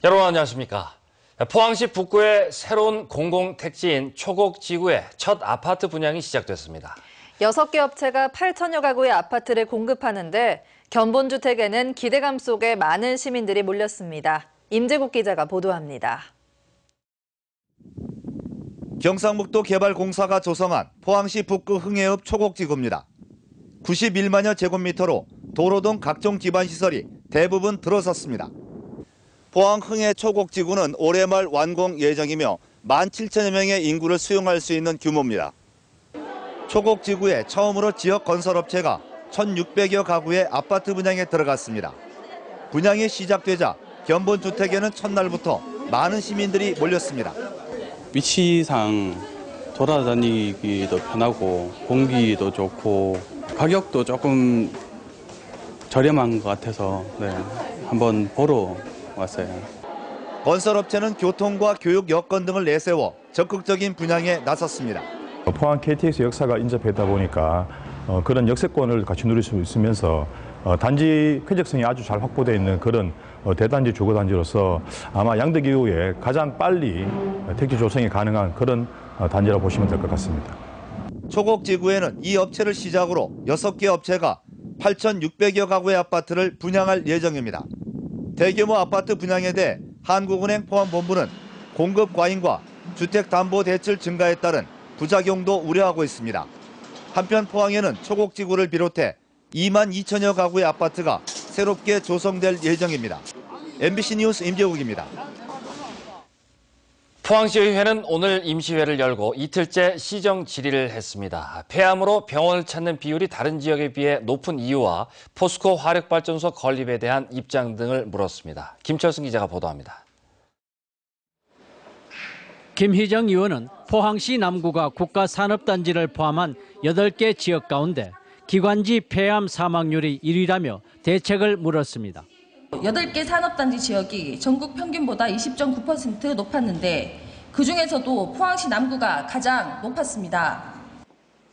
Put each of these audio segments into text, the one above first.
여러분 안녕하십니까. 포항시 북구의 새로운 공공택지인 초곡지구의 첫 아파트 분양이 시작됐습니다. 6개 업체가 8천여 가구의 아파트를 공급하는데 견본주택에는 기대감 속에 많은 시민들이 몰렸습니다. 임재국 기자가 보도합니다. 경상북도 개발공사가 조성한 포항시 북구 흥해읍 초곡지구입니다. 91만여 제곱미터로 도로 등 각종 기반시설이 대부분 들어섰습니다. 포항 흥해 초곡지구는 올해 말 완공 예정이며 17,000여 명의 인구를 수용할 수 있는 규모입니다. 초곡지구에 처음으로 지역 건설업체가 1,600여 가구의 아파트 분양에 들어갔습니다. 분양이 시작되자 견본주택에는 첫날부터 많은 시민들이 몰렸습니다. 위치상 돌아다니기도 편하고 공기도 좋고 가격도 조금 저렴한 것 같아서 한번 보러 왔어요. 건설업체는 교통과 교육 여건 등을 내세워 적극적인 분양에 나섰습니다. 포항 KTX 역사가 인접했다 보니까 그런 역세권을 같이 누릴 수 있으면서 단지 쾌적성이 아주 잘 확보되어 있는 그런 대단지 주거단지로서 아마 양덕 이후에 가장 빨리 택지 조성이 가능한 그런 단지라고 보시면 될 것 같습니다. 초곡지구에는 이 업체를 시작으로 6개 업체가 8,600여 가구의 아파트를 분양할 예정입니다. 대규모 아파트 분양에 대해 한국은행 포항본부는 공급 과잉과 주택담보대출 증가에 따른 부작용도 우려하고 있습니다. 한편 포항에는 초곡지구를 비롯해 2만 2천여 가구의 아파트가 새롭게 조성될 예정입니다. MBC 뉴스 임재국입니다. 포항시의회는 오늘 임시회를 열고 이틀째 시정 질의를 했습니다. 폐암으로 병원을 찾는 비율이 다른 지역에 비해 높은 이유와 포스코 화력발전소 건립에 대한 입장 등을 물었습니다. 김철승 기자가 보도합니다. 김희정 의원은 포항시 남구가 국가산업단지를 포함한 8개 지역 가운데 기관지 폐암 사망률이 1위라며 대책을 물었습니다. 8개 산업단지 지역이 전국 평균보다 20.9% 높았는데 그중에서도 포항시 남구가 가장 높았습니다.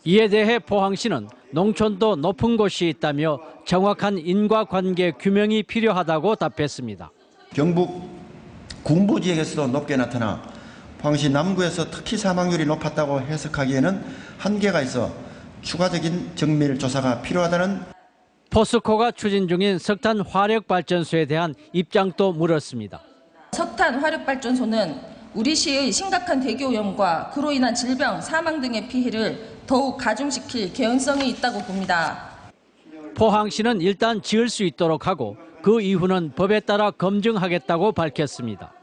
이에 대해 포항시는 농촌도 높은 곳이 있다며 정확한 인과관계 규명이 필요하다고 답했습니다. 경북 군부 지역에서도 높게 나타나 포항시 남구에서 특히 사망률이 높았다고 해석하기에는 한계가 있어 추가적인 정밀 조사가 필요하다는 포스코가 추진 중인 석탄 화력발전소에 대한 입장도 물었습니다. 석탄 화력발전소는 우리 시의 심각한 대기오염과 그로 인한 질병, 사망 등의 피해를 더욱 가중시킬 개연성이 있다고 봅니다. 포항시는 일단 지을 수 있도록 하고 그 이후는 법에 따라 검증하겠다고 밝혔습니다.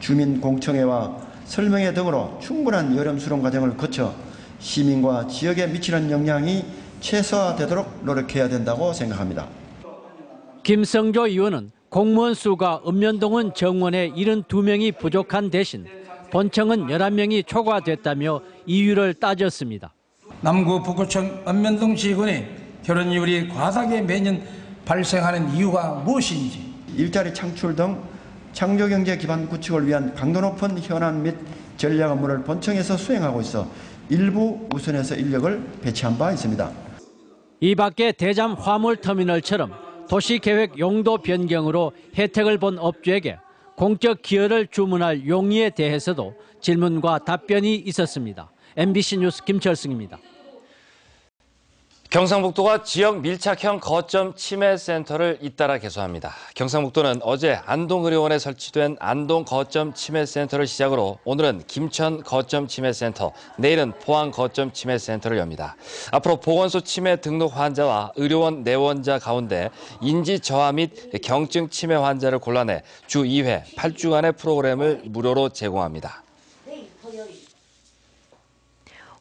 주민공청회와 설명회 등으로 충분한 여름 수론 과정을 거쳐 시민과 지역에 미치는 영향이 최소화되도록 노력해야 된다고 생각합니다. 김성조 의원은 공무원 수가 읍면동은 정원에 72명이 부족한 대신 본청은 11명이 초과됐다며 이유를 따졌습니다. 남구 북구청 읍면동 지구내 결혼율이 과다하게 매년 발생하는 이유가 무엇인지, 일자리 창출 등 창조경제 기반 구축을 위한 강도 높은 현안 및 전략 업무를 본청에서 수행하고 있어 일부 우선해서 인력을 배치한 바 있습니다. 이 밖에 대잠 화물터미널처럼 도시계획 용도 변경으로 혜택을 본 업주에게 공적 기여를 주문할 용의에 대해서도 질문과 답변이 있었습니다. MBC 뉴스 김철승입니다. 경상북도가 지역 밀착형 거점 치매센터를 잇따라 개소합니다. 경상북도는 어제 안동의료원에 설치된 안동 거점 치매센터를 시작으로 오늘은 김천 거점 치매센터, 내일은 포항 거점 치매센터를 엽니다. 앞으로 보건소 치매 등록 환자와 의료원 내원자 가운데 인지 저하 및 경증 치매 환자를 골라내 주 2회 8주간의 프로그램을 무료로 제공합니다.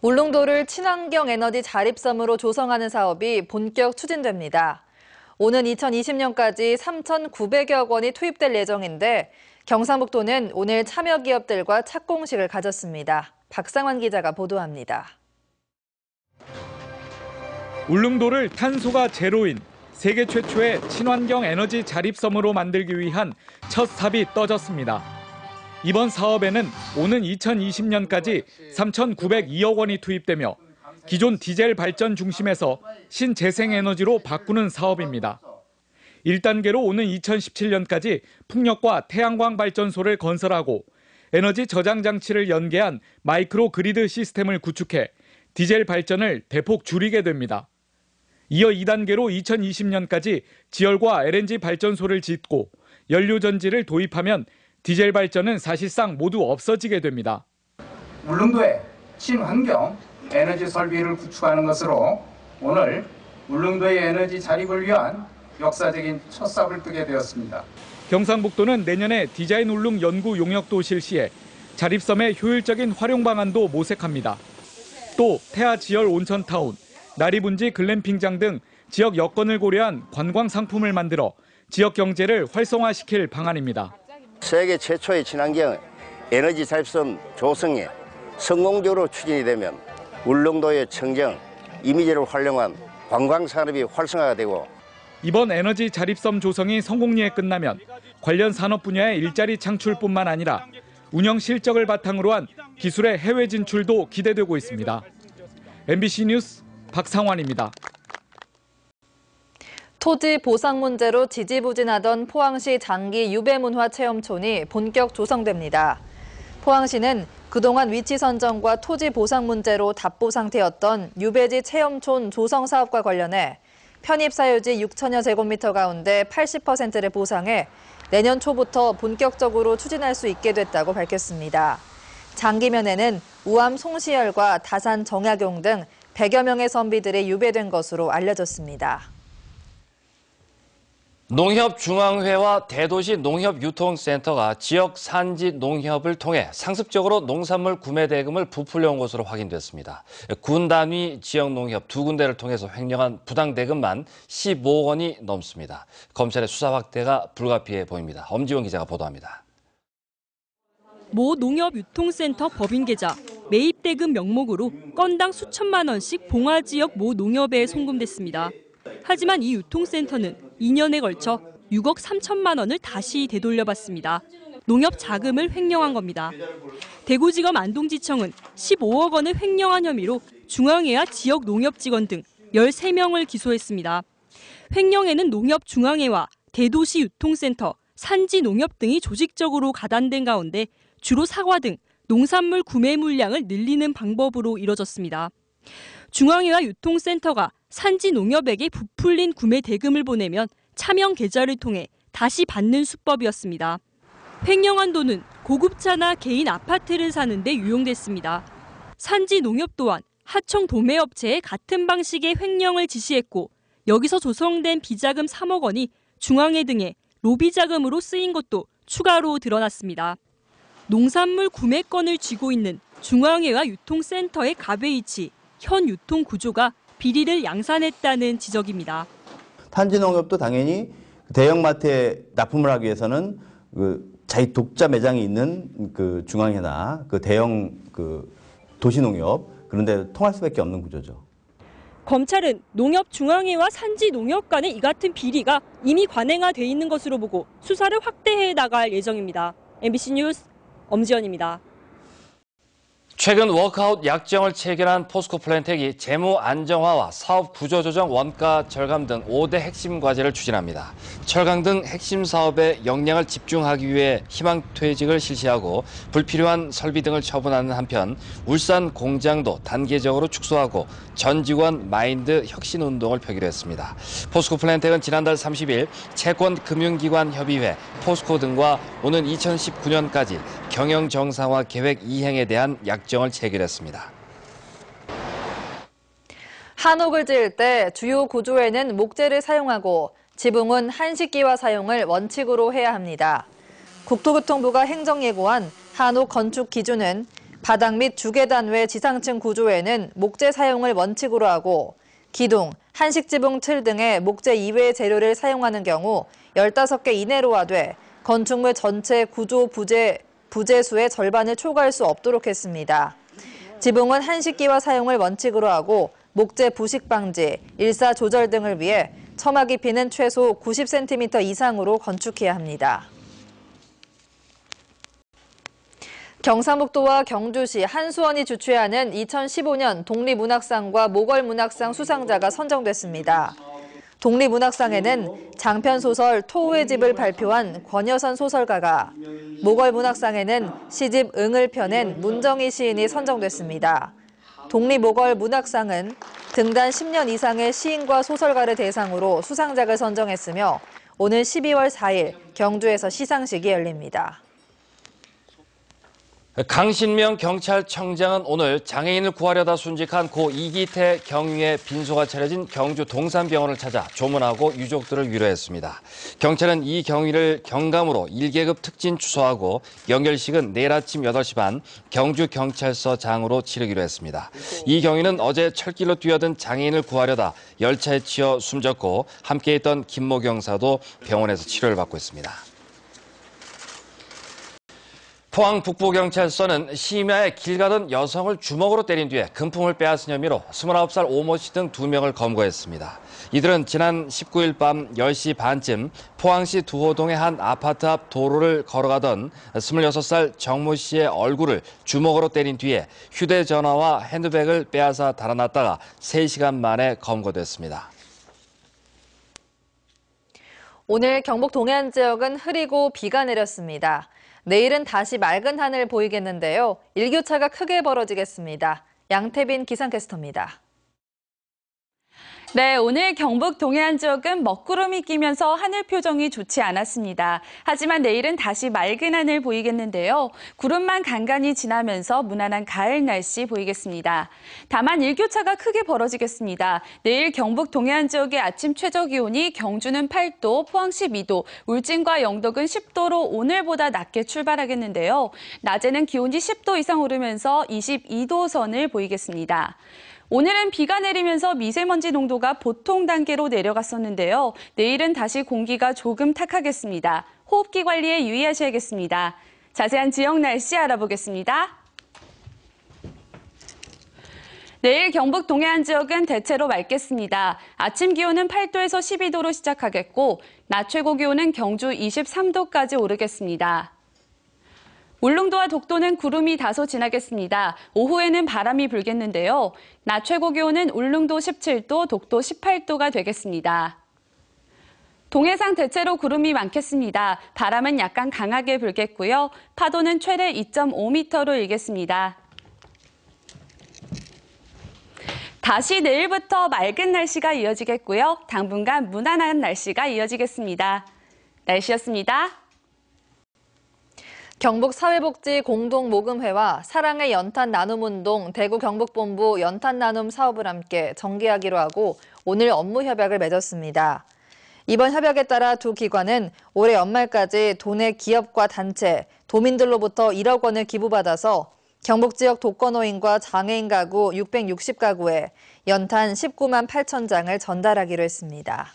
울릉도를 친환경 에너지 자립섬으로 조성하는 사업이 본격 추진됩니다. 오는 2020년까지 3,900여 원이 투입될 예정인데 경상북도는 오늘 참여 기업들과 착공식을 가졌습니다. 박상환 기자가 보도합니다. 울릉도를 탄소가 제로인 세계 최초의 친환경 에너지 자립섬으로 만들기 위한 첫 삽이 떠졌습니다. 이번 사업에는 오는 2020년까지 3,902억 원이 투입되며 기존 디젤 발전 중심에서 신재생에너지로 바꾸는 사업입니다. 1단계로 오는 2017년까지 풍력과 태양광 발전소를 건설하고 에너지 저장 장치를 연계한 마이크로 그리드 시스템을 구축해 디젤 발전을 대폭 줄이게 됩니다. 이어 2단계로 2020년까지 지열과 LNG 발전소를 짓고 연료 전지를 도입하면 디젤 발전은 사실상 모두 없어지게 됩니다. 울릉도의 친환경 에너지 설비를 구축하는 것으로 오늘 울릉도의 에너지 자립을 위한 역사적인 첫 삽을 뜨게 되었습니다. 경상북도는 내년에 디자인 울릉 연구 용역도 실시해 자립섬의 효율적인 활용 방안도 모색합니다. 또 태아 지열 온천타운, 나리분지 글램핑장 등 지역 여건을 고려한 관광 상품을 만들어 지역 경제를 활성화시킬 방안입니다. 세계 최초의 친환경 에너지 자립섬 조성에 성공적으로 추진이 되면 울릉도의 청정, 이미지를 활용한 관광 산업이 활성화가 되고 이번 에너지 자립섬 조성이 성공리에 끝나면 관련 산업 분야의 일자리 창출뿐만 아니라 운영 실적을 바탕으로 한 기술의 해외 진출도 기대되고 있습니다. MBC 뉴스 박상환입니다. 토지 보상 문제로 지지부진하던 포항시 장기 유배문화체험촌이 본격 조성됩니다. 포항시는 그동안 위치 선정과 토지 보상 문제로 답보 상태였던 유배지 체험촌 조성 사업과 관련해 편입 사유지 6천여 제곱미터 가운데 80%를 보상해 내년 초부터 본격적으로 추진할 수 있게 됐다고 밝혔습니다. 장기면에는 우암 송시열과 다산 정약용 등 100여 명의 선비들이 유배된 것으로 알려졌습니다. 농협중앙회와 대도시 농협유통센터가 지역 산지 농협을 통해 상습적으로 농산물 구매 대금을 부풀려온 것으로 확인됐습니다. 군 단위 지역 농협 2군데를 통해서 횡령한 부당 대금만 15억 원이 넘습니다. 검찰의 수사 확대가 불가피해 보입니다. 엄지원 기자가 보도합니다. 모 농협유통센터 법인 계좌, 매입 대금 명목으로 건당 수천만 원씩 봉화 지역 모 농협에 송금됐습니다. 하지만 이 유통센터는 2년에 걸쳐 6억 3천만 원을 다시 되돌려받습니다. 농협 자금을 횡령한 겁니다. 대구지검 안동지청은 15억 원을 횡령한 혐의로 중앙회와 지역 농협 직원 등 13명을 기소했습니다. 횡령에는 농협중앙회와 대도시 유통센터, 산지농협 등이 조직적으로 가담된 가운데 주로 사과 등 농산물 구매 물량을 늘리는 방법으로 이뤄졌습니다. 중앙회와 유통센터가 산지농협에게 부풀린 구매 대금을 보내면 차명 계좌를 통해 다시 받는 수법이었습니다. 횡령한 돈은 고급차나 개인 아파트를 사는 데 유용됐습니다. 산지농협 또한 하청 도매업체에 같은 방식의 횡령을 지시했고 여기서 조성된 비자금 3억 원이 중앙회 등의 로비 자금으로 쓰인 것도 추가로 드러났습니다. 농산물 구매권을 쥐고 있는 중앙회와 유통센터의 갑의 위치, 현 유통 구조가 비리를 양산했다는 지적입니다. 산지농협도 당연히 대형마트에 납품을 하기 위해서는 자기 독자 매장이 있는 그 중앙회나 그 대형 도시농협 그런 데 통할 수밖에 없는 구조죠. 검찰은 농협중앙회와 산지농협 간의 이 같은 비리가 이미 관행화돼 있는 것으로 보고 수사를 확대해 나갈 예정입니다. MBC 뉴스 엄지연입니다. 최근 워크아웃 약정을 체결한 포스코 플랜텍이 재무 안정화와 사업 구조 조정 원가 절감 등 5대 핵심 과제를 추진합니다. 철강 등 핵심 사업에 역량을 집중하기 위해 희망퇴직을 실시하고 불필요한 설비 등을 처분하는 한편 울산 공장도 단계적으로 축소하고 전 직원 마인드 혁신 운동을 펴기로 했습니다. 포스코 플랜텍은 지난달 30일 채권금융기관협의회, 포스코 등과 오는 2019년까지 경영 정상화 계획 이행에 대한 약정을 체결했습니다. 한옥을 지을 때 주요 구조에는 목재를 사용하고 지붕은 한식기와 사용을 원칙으로 해야 합니다. 국토교통부가 행정예고한 한옥 건축 기준은 바닥 및 주계단 외 지상층 구조에는 목재 사용을 원칙으로 하고 기둥, 한식지붕 틀 등의 목재 이외의 재료를 사용하는 경우 15개 이내로 하되 건축물 전체 구조 부재수의 절반을 초과할 수 없도록 했습니다. 지붕은 한식기와 사용을 원칙으로 하고 목재 부식 방지, 일사 조절 등을 위해 처마 깊이는 최소 90cm 이상으로 건축해야 합니다. 경상북도와 경주시, 한수원이 주최하는 2015년 독립문학상과 모걸문학상 수상자가 선정됐습니다. 독립문학상에는 장편소설 토우의 집을 발표한 권여선 소설가가, 모걸문학상에는 시집 응을 펴낸 문정희 시인이 선정됐습니다. 독립모걸문학상은 등단 10년 이상의 시인과 소설가를 대상으로 수상작을 선정했으며 오늘 12월 4일 경주에서 시상식이 열립니다. 강신명 경찰청장은 오늘 장애인을 구하려다 순직한 고 이기태 경위의 빈소가 차려진 경주 동산병원을 찾아 조문하고 유족들을 위로했습니다. 경찰은 이 경위를 경감으로 1계급 특진 추서하고 연결식은 내일 아침 8시 반 경주경찰서장으로 치르기로 했습니다. 이 경위는 어제 철길로 뛰어든 장애인을 구하려다 열차에 치여 숨졌고 함께 있던 김모 경사도 병원에서 치료를 받고 있습니다. 포항 북부경찰서는 심야에 길 가던 여성을 주먹으로 때린 뒤에 금품을 빼앗은 혐의로 29살 오모 씨 등 2명을 검거했습니다. 이들은 지난 19일 밤 10시 반쯤 포항시 두호동의 한 아파트 앞 도로를 걸어가던 26살 정모 씨의 얼굴을 주먹으로 때린 뒤에 휴대전화와 핸드백을 빼앗아 달아났다가 3시간 만에 검거됐습니다. 오늘 경북 동해안 지역은 흐리고 비가 내렸습니다. 내일은 다시 맑은 하늘 보이겠는데요. 일교차가 크게 벌어지겠습니다. 양태빈 기상캐스터입니다. 네, 오늘 경북 동해안 지역은 먹구름이 끼면서 하늘 표정이 좋지 않았습니다. 하지만 내일은 다시 맑은 하늘 보이겠는데요. 구름만 간간히 지나면서 무난한 가을 날씨 보이겠습니다. 다만 일교차가 크게 벌어지겠습니다. 내일 경북 동해안 지역의 아침 최저 기온이 경주는 8도, 포항 12도, 울진과 영덕은 10도로 오늘보다 낮게 출발하겠는데요. 낮에는 기온이 10도 이상 오르면서 22도 선을 보이겠습니다. 오늘은 비가 내리면서 미세먼지 농도가 보통 단계로 내려갔었는데요. 내일은 다시 공기가 조금 탁하겠습니다. 호흡기 관리에 유의하셔야겠습니다. 자세한 지역 날씨 알아보겠습니다. 내일 경북 동해안 지역은 대체로 맑겠습니다. 아침 기온은 8도에서 12도로 시작하겠고 낮 최고 기온은 경주 23도까지 오르겠습니다. 울릉도와 독도는 구름이 다소 지나겠습니다. 오후에는 바람이 불겠는데요. 낮 최고 기온은 울릉도 17도, 독도 18도가 되겠습니다. 동해상 대체로 구름이 많겠습니다. 바람은 약간 강하게 불겠고요. 파도는 최대 2.5m로 일겠습니다. 다시 내일부터 맑은 날씨가 이어지겠고요. 당분간 무난한 날씨가 이어지겠습니다. 날씨였습니다. 경북사회복지공동모금회와 사랑의 연탄 나눔운동 대구 경북본부 연탄 나눔 사업을 함께 전개하기로 하고 오늘 업무 협약을 맺었습니다. 이번 협약에 따라 두 기관은 올해 연말까지 도내 기업과 단체, 도민들로부터 1억 원을 기부받아서 경북 지역 독거노인과 장애인 가구 660가구에 연탄 19만 8천 장을 전달하기로 했습니다.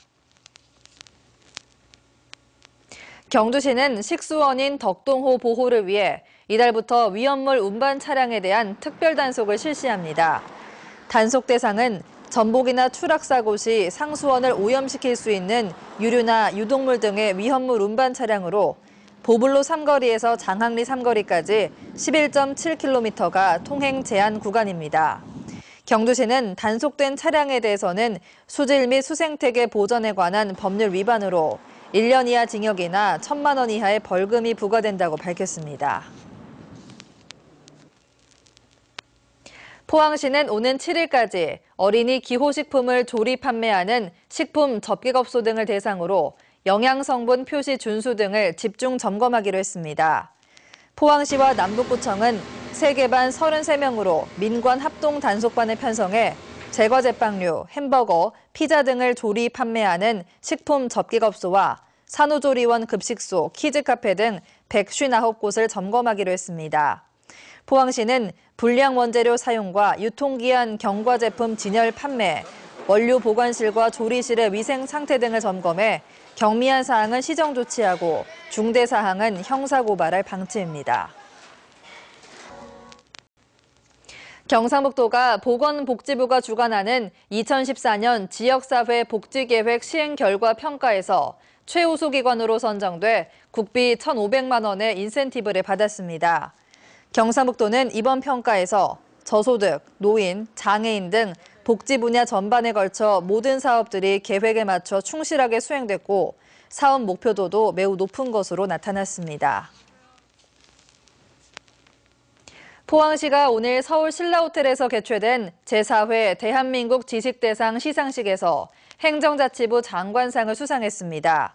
경주시는 식수원인 덕동호 보호를 위해 이달부터 위험물 운반 차량에 대한 특별 단속을 실시합니다. 단속 대상은 전복이나 추락사고 시 상수원을 오염시킬 수 있는 유류나 유독물 등의 위험물 운반 차량으로 보블로 삼거리에서 장항리 삼거리까지 11.7km가 통행 제한 구간입니다. 경주시는 단속된 차량에 대해서는 수질 및 수생태계 보전에 관한 법률 위반으로 1년 이하 징역이나 1,000만 원 이하의 벌금이 부과된다고 밝혔습니다. 포항시는 오는 7일까지 어린이 기호식품을 조리 판매하는 식품 접기업소 등을 대상으로 영양성분 표시 준수 등을 집중 점검하기로 했습니다. 포항시와 남북구청은 세계반 33명으로 민관 합동 단속반을 편성해 제과 제빵류, 햄버거, 피자 등을 조리 판매하는 식품 접기업소와 산후조리원 급식소, 키즈카페 등 159곳을 점검하기로 했습니다. 포항시는 불량 원재료 사용과 유통기한 경과 제품 진열 판매, 원료 보관실과 조리실의 위생 상태 등을 점검해 경미한 사항은 시정 조치하고 중대 사항은 형사 고발할 방침입니다. 경상북도가 보건복지부가 주관하는 2014년 지역사회 복지계획 시행 결과 평가에서 최우수 기관으로 선정돼 국비 1,500만 원의 인센티브를 받았습니다. 경상북도는 이번 평가에서 저소득, 노인, 장애인 등 복지 분야 전반에 걸쳐 모든 사업들이 계획에 맞춰 충실하게 수행됐고 사업 목표도도 매우 높은 것으로 나타났습니다. 포항시가 오늘 서울 신라호텔에서 개최된 제4회 대한민국 지식대상 시상식에서 행정자치부 장관상을 수상했습니다.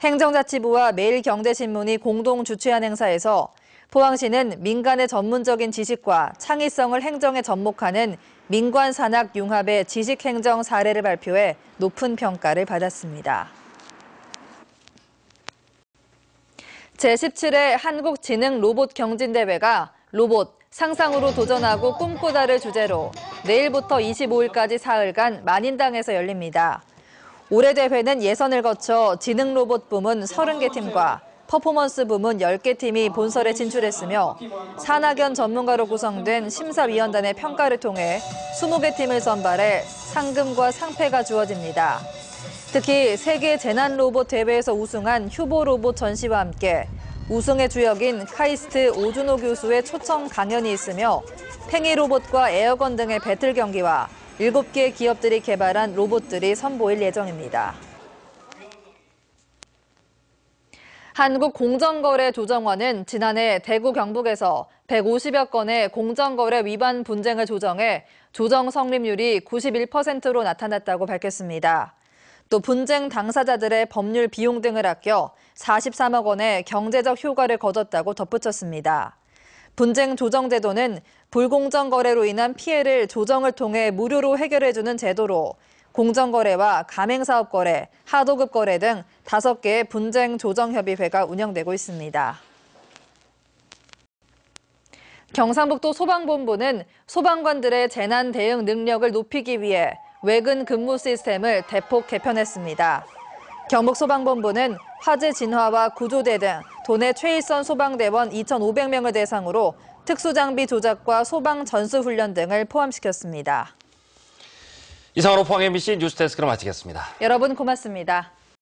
행정자치부와 매일경제신문이 공동 주최한 행사에서 포항시는 민간의 전문적인 지식과 창의성을 행정에 접목하는 민관산학 융합의 지식행정 사례를 발표해 높은 평가를 받았습니다. 제17회 한국지능로봇경진대회가 로봇, 상상으로 도전하고 꿈꾸다를 주제로 내일부터 25일까지 사흘간 만인당에서 열립니다. 올해 대회는 예선을 거쳐 지능로봇 부문 30개 팀과 퍼포먼스 부문 10개 팀이 본선에 진출했으며 산학연 전문가로 구성된 심사위원단의 평가를 통해 20개 팀을 선발해 상금과 상패가 주어집니다. 특히 세계 재난로봇 대회에서 우승한 휴보로봇 전시와 함께 우승의 주역인 카이스트 오준호 교수의 초청 강연이 있으며 팽이로봇과 에어건 등의 배틀 경기와 7개의 기업들이 개발한 로봇들이 선보일 예정입니다. 한국공정거래조정원은 지난해 대구 경북에서 150여 건의 공정거래 위반 분쟁을 조정해 조정 성립률이 91%로 나타났다고 밝혔습니다. 또 분쟁 당사자들의 법률 비용 등을 아껴 43억 원의 경제적 효과를 거뒀다고 덧붙였습니다. 분쟁 조정 제도는 불공정 거래로 인한 피해를 조정을 통해 무료로 해결해주는 제도로 공정거래와 가맹사업거래, 하도급 거래 등 5개의 분쟁 조정협의회가 운영되고 있습니다. 경상북도 소방본부는 소방관들의 재난 대응 능력을 높이기 위해 외근 근무 시스템을 대폭 개편했습니다. 경북소방본부는 화재 진화와 구조대 등 도내 최일선 소방대원 2,500명을 대상으로 특수장비 조작과 소방 전수훈련 등을 포함시켰습니다. 이상으로 포항 MBC 뉴스데스크를 마치겠습니다. 여러분 고맙습니다.